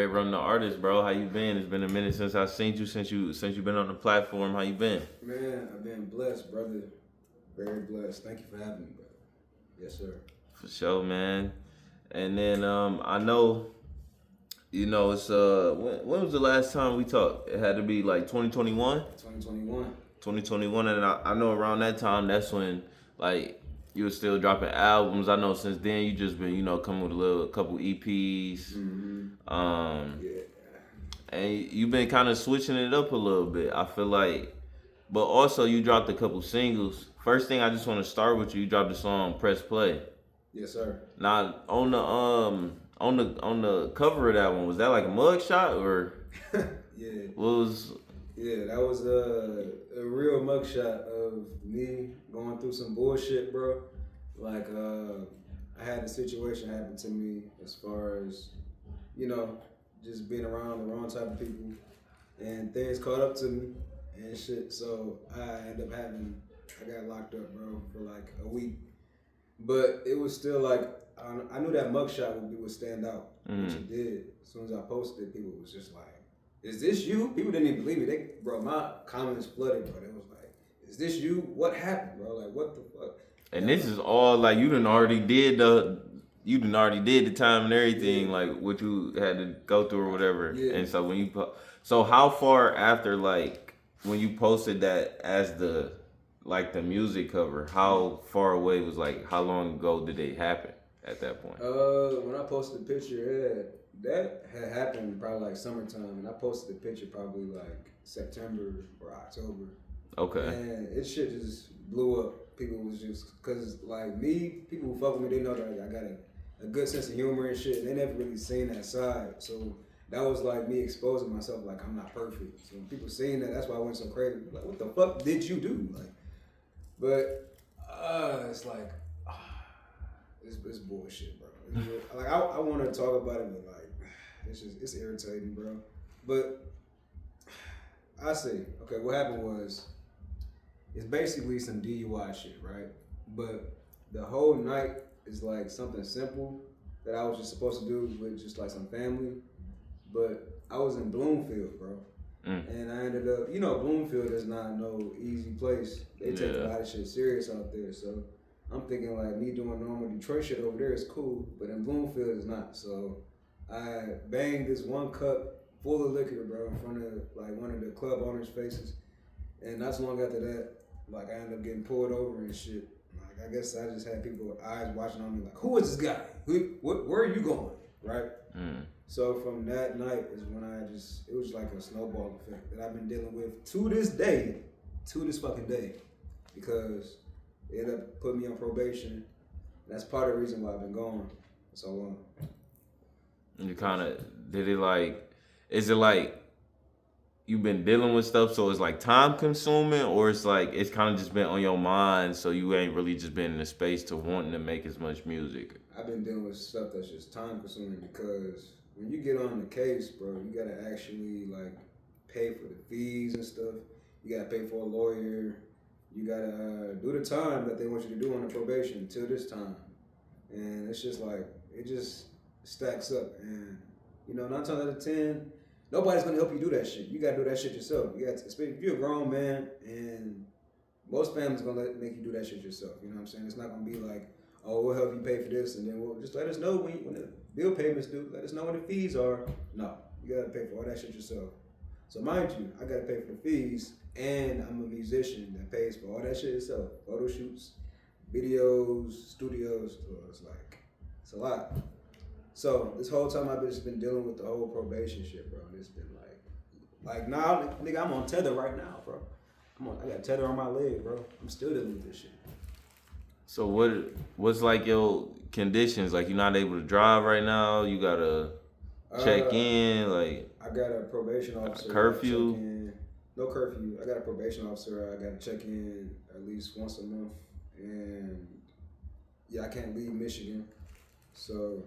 Rum The Artist, bro. How you been? It's been a minute since I seen you. Since you been on the platform. How you been? Man, I've been blessed, brother. Very blessed. Thank you for having me, brother. Yes, sir. For sure, man. And then I know, it's when was the last time we talked? It had to be like 2021. 2021. 2021, and I know around that time that's when like you were still dropping albums. I know since then you just been coming with a couple EPs. Yeah. And you've been kind of switching it up a little bit. I feel like, but also you dropped a couple singles. First thing I just want to start with you dropped the song "Press Play." Yes, sir. Now on the cover of that one, was that like a mug shot or Yeah. what was? Yeah, that was a real mugshot of me going through some bullshit, bro. Like, I had a situation happen to me as far as, you know, just being around the wrong type of people, and things caught up to me and shit. So I got locked up, bro, for like a week. But it was still like, I knew that mugshot would stand out, which it did. As soon as I posted it, people was just like, "Is this you?" People didn't even believe it. Bro, my comments flooded, bro. It was like, "Is this you? What happened, bro? Like, what the fuck?" And this is all like you done already did the time and everything, Yeah. like what you had to go through or whatever. Yeah. And so so how far after like when you posted that as the music cover, how far away was like how long ago did it happen at that point? When I posted the picture, that had happened probably like summertime, and I posted the picture probably like September or October. Okay. And it shit just blew up. People was just, cause like me, people who fuck with me, they know that I got a good sense of humor and shit, and they never really seen that side. So that was like me exposing myself, like I'm not perfect. So when people seeing that, that's why I went so crazy. Like, what the fuck did you do? Like, but it's like, it's bullshit, bro. Like I want to talk about it, but like, it's irritating, bro. But I see. Okay, what happened was, it's basically some DUI shit, right? But the whole night is like something simple that I was just supposed to do with just like some family. But I was in Bloomfield, bro. And I ended up, Bloomfield is not no easy place. They take a lot of shit serious out there. So I'm thinking like me doing normal Detroit shit over there is cool, but in Bloomfield is not. So I banged this one cup full of liquor, bro, in front of like one of the club owners' faces. And not so long after that, like I ended up getting pulled over and shit. Like I guess I just had people with eyes watching on me like, who is this guy? Where are you going? Right? So from that night is when it was like a snowball effect that I've been dealing with to this fucking day. Because it ended up putting me on probation. That's part of the reason why I've been gone for so long. You kind of, is it like, you've been dealing with stuff, so it's like time consuming, or it's like it's kind of just been on your mind, so you ain't really just been in the space to wanting to make as much music? I've been dealing with stuff that's just time consuming because when you get on the case, bro, you gotta actually like pay for the fees and stuff. You gotta pay for a lawyer. You gotta do the time that they want you to do on the probation till this time, and it's just like it just stacks up, and 9 times out of 10. Nobody's gonna help you do that shit. You gotta do that shit yourself. You got to, especially if you're a grown man, and most families gonna make you do that shit yourself. You know what I'm saying? It's not gonna be like, oh, we'll help you pay for this, and then we'll just let us know when the bill payments due. Let us know when the fees are. No, you gotta pay for all that shit yourself. So mind you, I gotta pay for the fees, and I'm a musician that pays for all that shit itself. Photo shoots, videos, studios. So it's a lot. So this whole time I've just been dealing with the whole probation shit, bro. It's been like now, nigga, I'm on tether right now, bro. I got tether on my leg, bro. I'm still dealing with this shit. So what's like your conditions? Like you're not able to drive right now. You gotta check in. Like I got a probation officer. Curfew. No curfew. I got a probation officer. I got to check in at least once a month, and yeah, I can't leave Michigan. So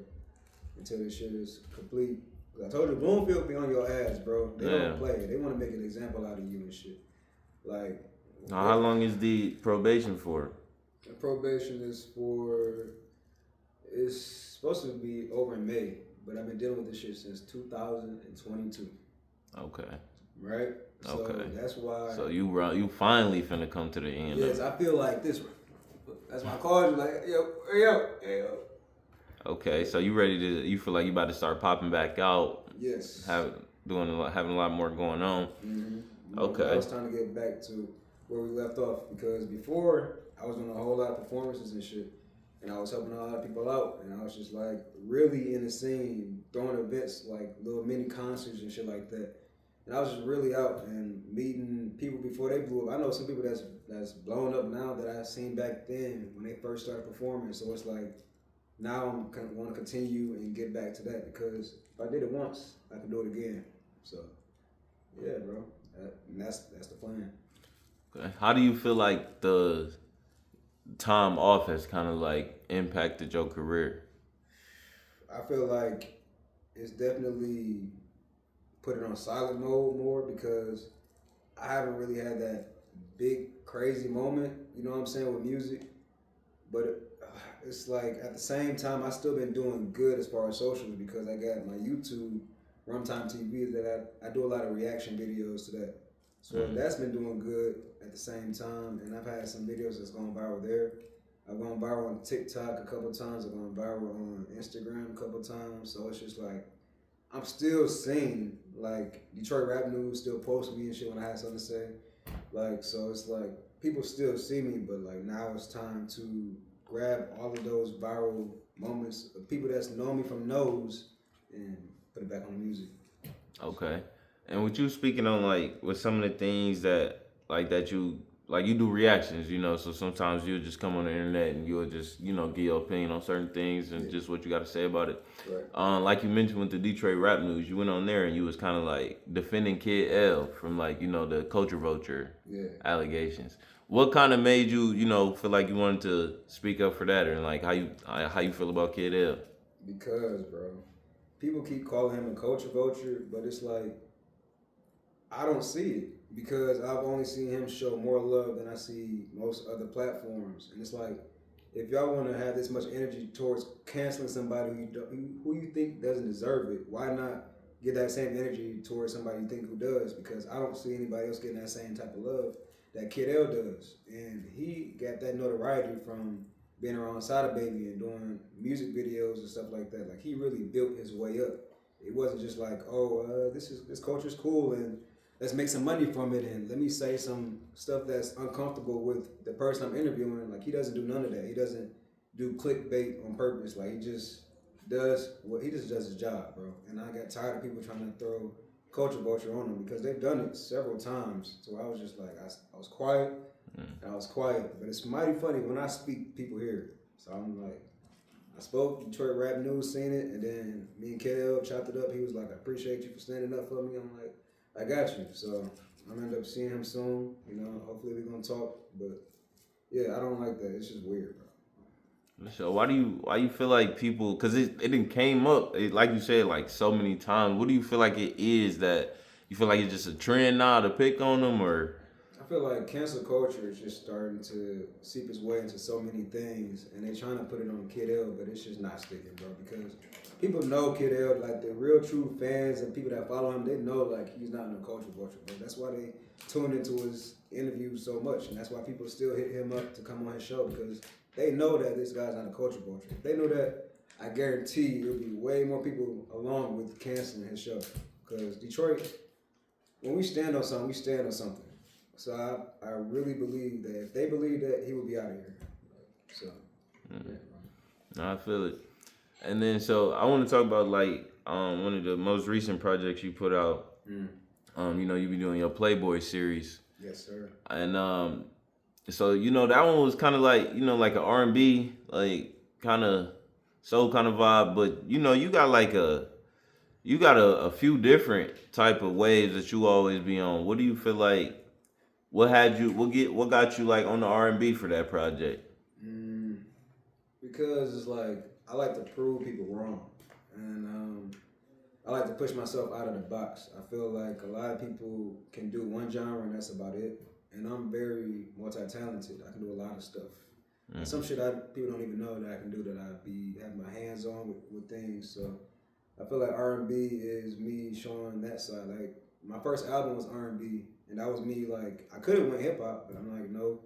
until this shit is complete. I told you, Bloomfield be on your ass, bro. They don't play. They want to make an example out of you and shit. Like, now, how long is the probation for? The probation is it's supposed to be over in May, but I've been dealing with this shit since 2022. Okay. Right. So Okay. that's why. So you finally finna come to the end. Yes, I feel like this. That's why I called you. Like, yo. Okay, so you ready to? You feel like you about to start popping back out? Yes. Having a lot more going on. Mm-hmm. Okay. Now it's time to get back to where we left off because before I was doing a whole lot of performances and shit, and I was helping a lot of people out, and I was just like really in the scene, throwing events like little mini concerts and shit like that. And I was just really out and meeting people before they blew up. I know some people that's blown up now that I seen back then when they first started performing. So it's like now I'm want to continue and get back to that because if I did it once, I can do it again. So yeah, bro, and that's the plan. Okay. How do you feel like the time off has kind of like impacted your career? I feel like it's definitely put it on silent mode more because I haven't really had that big crazy moment. You know what I'm saying with music, but it's like at the same time I still been doing good as far as socially because I got my YouTube Runtime TV that I do a lot of reaction videos to that. So that's been doing good at the same time, and I've had some videos that's gone viral there. I've gone viral on TikTok a couple times. I've gone viral on Instagram a couple times. So it's just like I'm still seen. Like Detroit Rap News still post me and shit when I have something to say. Like so, it's like people still see me, but like now it's time to grab all of those viral moments of people that's known me from knows and put it back on the music. Okay. And with you speaking on like with some of the things that you do reactions, so sometimes you'll just come on the internet and you'll just, give your opinion on certain things and just what you gotta say about it. Right. Like you mentioned with the Detroit Rap News, you went on there and you was kinda like defending Kid L from like, the culture vulture allegations. What kind of made you, feel like you wanted to speak up for that, and like how you feel about Kid L? Because, bro, people keep calling him a culture vulture, but it's like I don't see it because I've only seen him show more love than I see most other platforms, and it's like if y'all want to have this much energy towards canceling somebody who you think doesn't deserve it, why not give that same energy towards somebody you think who does? Because I don't see anybody else getting that same type of love that Kid L does, and he got that notoriety from being around Sada Baby and doing music videos and stuff like that. Like he really built his way up. It wasn't just like, oh, this culture's cool and let's make some money from it and let me say some stuff that's uncomfortable with the person I'm interviewing. Like he doesn't do none of that. He doesn't do clickbait on purpose. Like he just does his job, bro. And I got tired of people trying to throw culture vulture on him because they've done it several times. So I was just like, I was quiet. And I was quiet, but it's mighty funny when I speak, people hear it. So I'm like, I spoke, Detroit Rap News seen it, and then me and KL chopped it up. He was like, I appreciate you for standing up for me. I'm like, I got you. So I'm gonna end up seeing him soon. Hopefully we're gonna talk. But yeah, I don't like that. It's just weird, bro. So why you feel like people, because it didn't came up, like you said, like so many times. What do you feel like it is that you feel like it's just a trend now to pick on them, or? I feel like cancel culture is just starting to seep its way into so many things, and they're trying to put it on Kid L, but it's just not sticking, bro. Because people know Kid L, like the real true fans and people that follow him, they know like he's not in a culture vulture, bro. That's why they tune into his interviews so much, and that's why people still hit him up to come on his show because they know that this guy's not a culture vulture. If they know that, I guarantee it'll be way more people along with canceling his show. Because Detroit, when we stand on something, we stand on something. So I really believe that if they believe that, he would be out of here. So, yeah. No, I feel it. And then so I want to talk about like one of the most recent projects you put out. You be doing your Playboy series. Yes, sir. And so that one was kind of like like an R&B like kind of soul kind of vibe, but you got a few different type of waves that you always be on. What do you feel like? What got you like on the R&B for that project? Because it's like I like to prove people wrong, and I like to push myself out of the box. I feel like a lot of people can do one genre and that's about it. And I'm very multi-talented. I can do a lot of stuff. And some shit people don't even know that I can do that I be having my hands on with things. So I feel like R&B is me showing that side. Like my first album was R&B, and that was me. Like I could have went hip hop, but I'm like, no,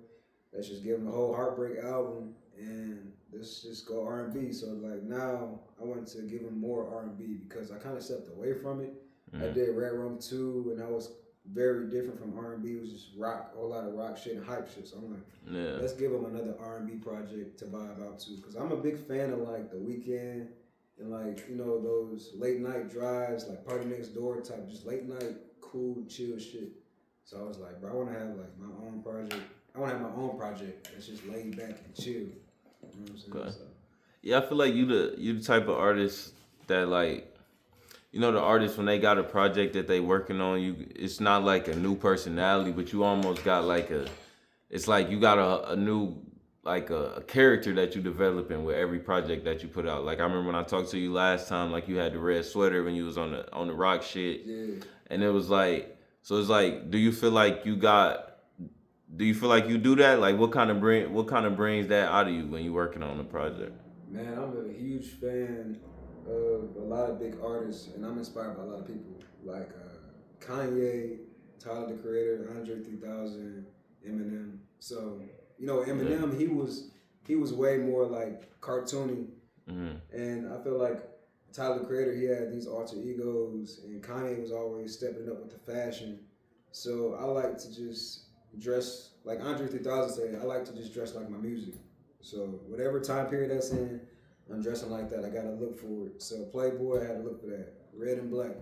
let's just give them a whole heartbreak album and let's just go R&B. So like now I want to give them more R&B because I kind of stepped away from it. I did Red Rum 2, and that was very different from R&B. It was just rock, a whole lot of rock shit and hype shit. So I'm like, Yeah. let's give them another R&B project to vibe out to because I'm a big fan of like The Weeknd and like those late night drives, like Party Next Door type, just late night cool chill shit. So I was like, bro, I want to have like my own project. I want to have my own project that's just laid back and chill. You know what I'm saying? Okay. So, Yeah, I feel like you the type of artist that like the artists when they got a project that they working on, it's not like a new personality, but you almost got like it's like you got a new like a character that you developing with every project that you put out. Like I remember when I talked to you last time, like you had the red sweater when you was on the rock shit, yeah. and it was like so it's like do you feel like you do that? Like what kind of brings that out of you when you working on a project? Man, I'm a huge fan of a lot of big artists, and I'm inspired by a lot of people like Kanye, Tyler the Creator, Andre 3000, Eminem. So Eminem, he was way more like cartoony, and I feel like Tyler the Creator, he had these alter egos, and Kanye was always stepping up with the fashion. So I like to just dress like Andre 3000 said. I like to just dress like my music. So whatever time period that's in, I'm dressing like that. I gotta look for it. So Playboy, I had to look for that, red and black.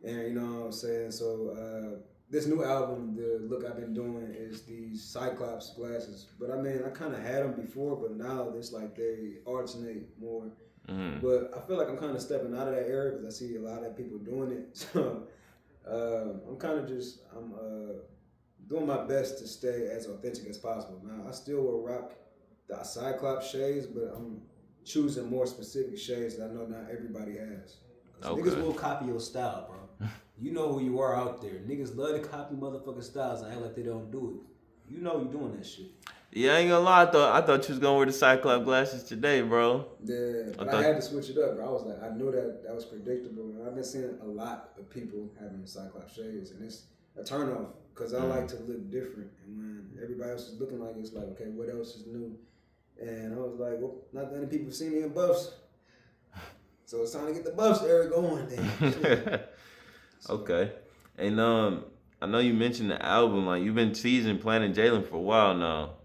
And you know what I'm saying. So this new album, the look I've been doing is these Cyclops glasses. But I mean, I kind of had them before, but now it's like they alternate more. But I feel like I'm kind of stepping out of that era because I see a lot of people doing it. So I'm kind of just doing my best to stay as authentic as possible. Now I still will rock the Cyclops shades, but I'm choosing more specific shades that I know not everybody has. Okay. Niggas will copy your style, bro. You know who you are out there. Niggas love to copy motherfucking styles and act like they don't do it. You know you doing that shit. Yeah, I ain't gonna lie. I thought you was gonna wear the Cyclops glasses today, bro. Yeah, but I had to switch it up, bro. I was like, I knew that was predictable. And I've been seeing a lot of people having Cyclops shades, and it's a turnoff because I like to look different. And when everybody else is looking like it's like, okay, what else is new? And I was like, well, not that many people see me in buffs. So it's time to get the buffs era going then. Okay. And I know you mentioned the album, like you've been teasing Planet Jalin for a while now.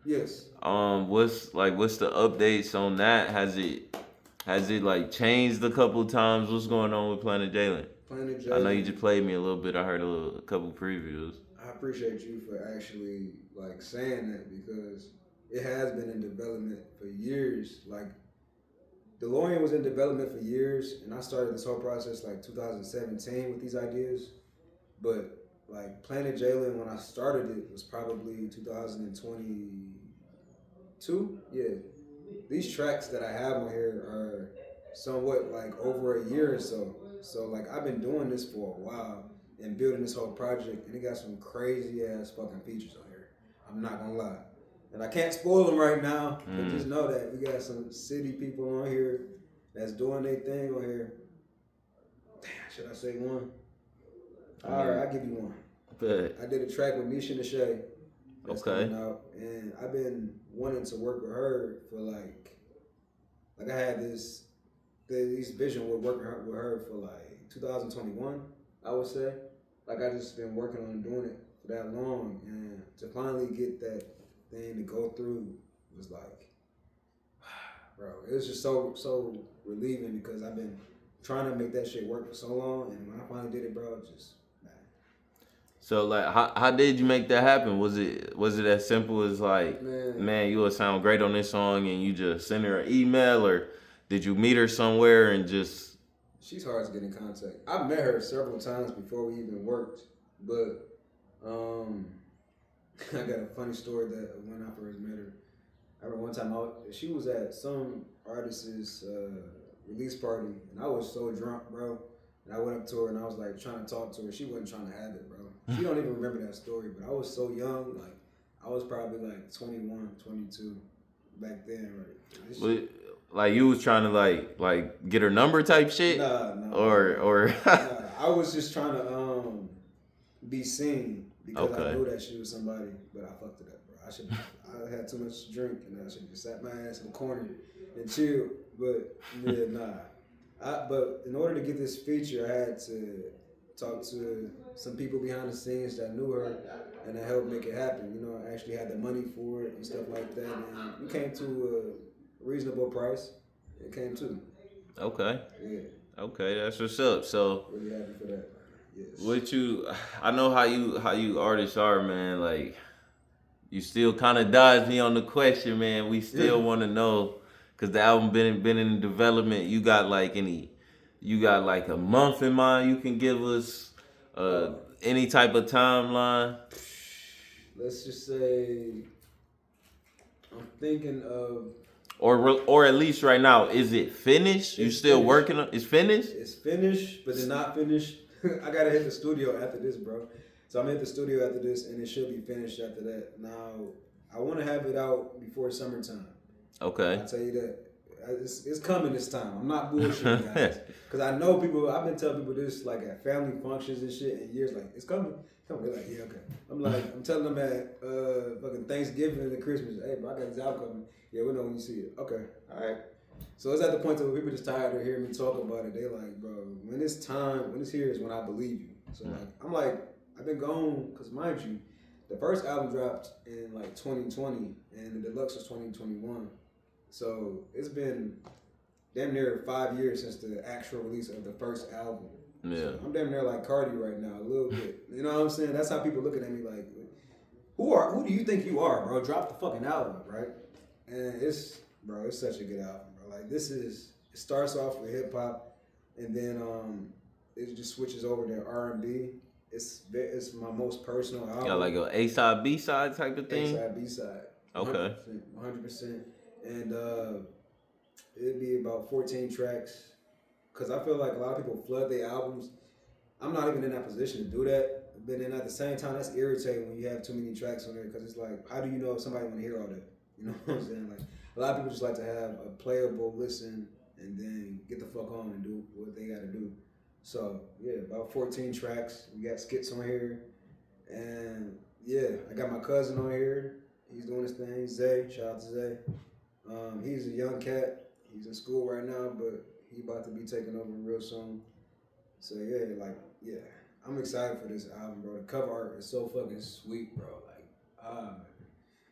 Yes. What's the updates on that? Has it like changed a couple of times? What's going on with Planet Jalin? Planet Jalin. I know you just played me a little bit. I heard a couple previews. I appreciate you for actually like saying that because it has been in development for years. Like DeLorean was in development for years, and I started this whole process like 2017 with these ideas. But like Planet Jalin, when I started it, was probably 2022. Yeah, these tracks that I have on here are somewhat like over a year or so. So like I've been doing this for a while and building this whole project, and it got some crazy ass fucking features on here. I'm not gonna lie. And I can't spoil them right now, but just know that we got some city people on here that's doing their thing on here. Damn, should I say one? All right, I'll give you one. Bet. I did a track with Nisha Nashay. That's Okay. coming out, and I've been wanting to work with her for like I had this vision with working with her for like 2021, I would say. Like I just been working on doing it for that long, and to finally get that thing to go through was like, bro, it was just so relieving because I've been trying to make that shit work for so long, and when I finally did it, bro, it just man. So like, how did you make that happen? Was it as simple as like, man, you will sound great on this song, and you just send her an email, or did you meet her somewhere and just? She's hard to get in contact. I've met her several times before we even worked, but I got a funny story that when I first met her. I remember one time she was at some artist's release party, and I was so drunk, bro. And I went up to her and I was like trying to talk to her. She wasn't trying to have it, bro. She don't even remember that story, but I was so young. Like I was probably like 21, 22. back then, right? This But shit, like you was trying to like get her number type shit, nah. or Nah, I was just trying to be seen because I okay, knew that she was somebody, but I fucked it up, bro. I had too much to drink and I should have just sat my ass in the corner and chilled. But yeah, nah. But in order to get this feature, I had to talk to some people behind the scenes that knew her and that helped make it happen. You know, I actually had the money for it and stuff like that, and we came to a reasonable price. It came to, okay, yeah, okay. That's what's up. So really happy for that. Yes. what you, I know how you artists are, man. Like you still kind of dodge me on the question, man. We still want to know because the album been in development. You got like a month in mind you can give us, Uh, any type of timeline, let's just say I'm thinking of or at least right now, is it finished? You it's still finished. working on? It's finished. It's finished, but it's not finished. I gotta hit the studio after this, bro. So I'm at the studio after this, and it should be finished after that. Now I want to have it out before summertime. Okay. I'll tell you that. It's coming this time. I'm not bullshitting, guys. Because I know people, I've been telling people this like at family functions and shit and years, like, it's coming. Come on, they're like, yeah, okay. I'm telling them at fucking Thanksgiving and Christmas, hey, bro, I got this album coming. Yeah, we know when you see it. Okay, all right. So it's at the point where people just tired of hearing me talk about it. They like, bro, when it's time, when it's here is when I believe you. So like, I'm like, I've been gone, because mind you, the first album dropped in like 2020 and the deluxe was 2021. So it's been damn near 5 years since the actual release of the first album. Yeah. So I'm damn near like Cardi right now, a little bit. You know what I'm saying? That's how people looking at me like, who do you think you are, bro? Drop the fucking album, right? And it's such a good album, bro. Like it starts off with hip hop, and then it just switches over to R&B. It's my most personal album. Got like a A side, B side type of A thing. side, B side. Okay. 100%. And it'd be about 14 tracks. Because I feel like a lot of people flood their albums. I'm not even in that position to do that. But then at the same time, that's irritating when you have too many tracks on there. Because it's like, how do you know if somebody want to hear all that? You know what I'm saying? Like, a lot of people just like to have a playable listen and then get the fuck on and do what they got to do. So, yeah, about 14 tracks. We got skits on here. And, yeah, I got my cousin on here. He's doing his thing. Zay, shout out to Zay. He's a young cat. He's in school right now, but he about to be taking over real soon. So yeah, I'm excited for this album, bro. The cover art is so fucking sweet, bro. Like,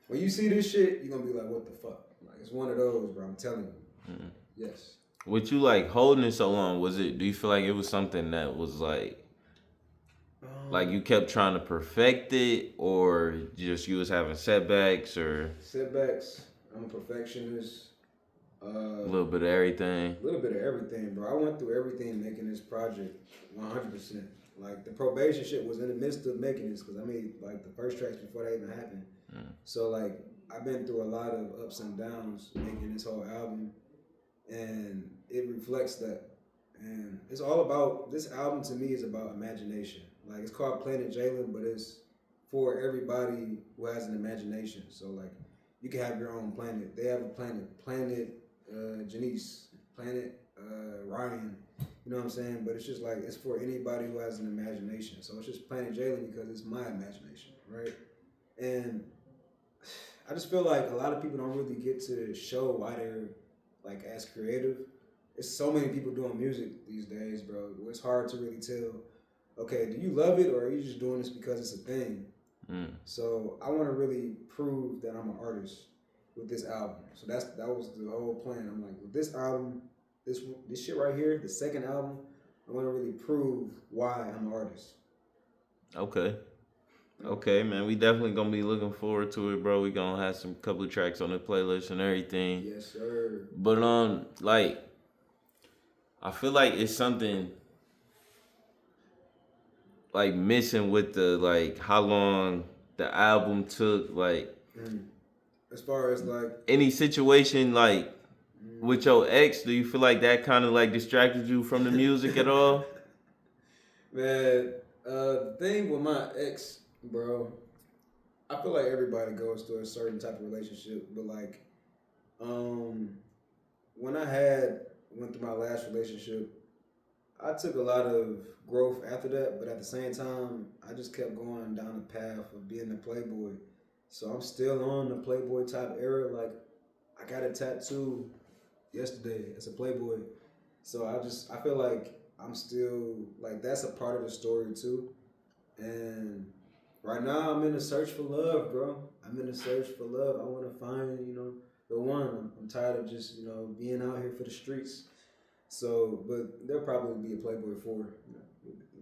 when you see this shit, you're gonna be like, what the fuck? Like, it's one of those, bro. I'm telling you. Mm-hmm. Yes. With you like holding it so long, do you feel like it was something that was like you kept trying to perfect it, or just you was having setbacks, or Setbacks. I'm a perfectionist. a little bit of everything? A little bit of everything, bro. I went through everything making this project, 100%. Like the probation shit was in the midst of making this because I made like the first tracks before that even happened. So like I've been through a lot of ups and downs making this whole album, and it reflects that. And it's all about, this album to me is about imagination. Like it's called Planet Jalin, but it's for everybody who has an imagination. So like you can have your own planet. They have a planet Janice, planet Ryan. You know what I'm saying? But it's just like it's for anybody who has an imagination. So it's just Planet Jalin because it's my imagination, right? And I just feel like a lot of people don't really get to show why they're like as creative. It's so many people doing music these days, bro. It's hard to really tell. Okay, do you love it or are you just doing this because it's a thing? So I want to really prove that I'm an artist with this album. So that was the whole plan. I'm like, with this album, this shit right here, the second album, I want to really prove why I'm an artist. Okay, man. We definitely gonna be looking forward to it, bro. We gonna have some couple of tracks on the playlist and everything. Yes, sir. But like, I feel like it's something like missing with the like how long the album took. Like, as far as like any situation like with your ex, do you feel like that kind of like distracted you from the music at all? Man, the thing with my ex, bro, I feel like everybody goes through a certain type of relationship, but like When I went through my last relationship, I took a lot of growth after that, but at the same time, I just kept going down the path of being a playboy. So I'm still on the playboy type era. Like I got a tattoo yesterday as a playboy. So I feel like I'm still like that's a part of the story too. And right now I'm in a search for love, bro. I'm in a search for love. I want to find, the one. I'm tired of just, being out here for the streets. So, but there'll probably be a Playboy 4,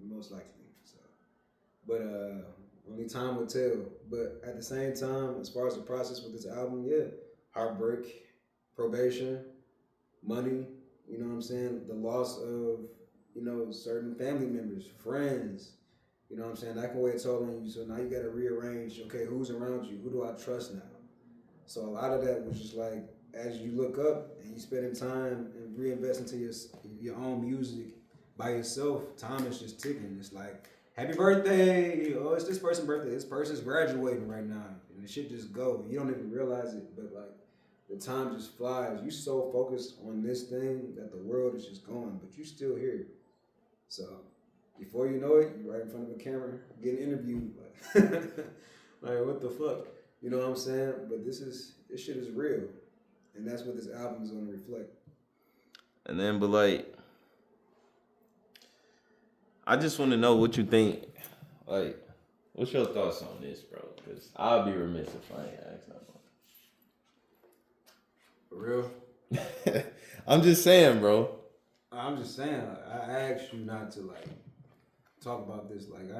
most likely. So, but only time will tell. But at the same time, as far as the process with this album, yeah, heartbreak, probation, money. You know what I'm saying? The loss of certain family members, friends. You know what I'm saying? That can weigh a toll on you. So now you got to rearrange. Okay, who's around you? Who do I trust now? So a lot of that was just like as you look up and you spending time and reinvest into your own music by yourself, time is just ticking. It's like happy birthday! Oh, it's this person's birthday. This person's graduating right now, and the shit just go. You don't even realize it, but like the time just flies. You so focused on this thing that the world is just going, but you still here. So before you know it, you're right in front of a camera getting interviewed. Like what the fuck? You know what I'm saying? But this shit is real. And that's what this album is gonna reflect. And then, but like, I just want to know what you think. Like, what's your thoughts on this, bro? Because I'll be remiss if I ain't ask that For real? one. I'm just saying, bro. I'm just saying. I asked you not to like talk about this. Like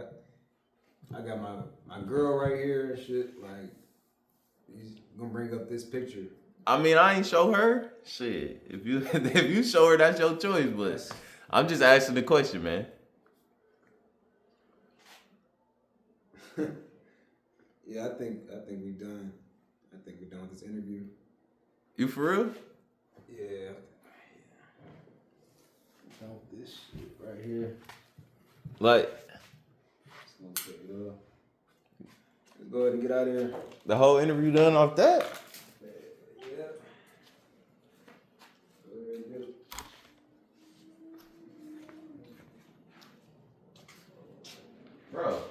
I got my girl right here and shit. Like he's gonna bring up this picture. I mean, I ain't show her. Shit, if you if you show her, that's your choice. But I'm just asking the question, man. Yeah, I think we done. I think we're done with this interview. You for real? Yeah. Done with this shit right here. Like, Just gonna take it off. Let's go ahead and get out of here. the whole interview done off that? Yeah. Go ahead and do it. Bro.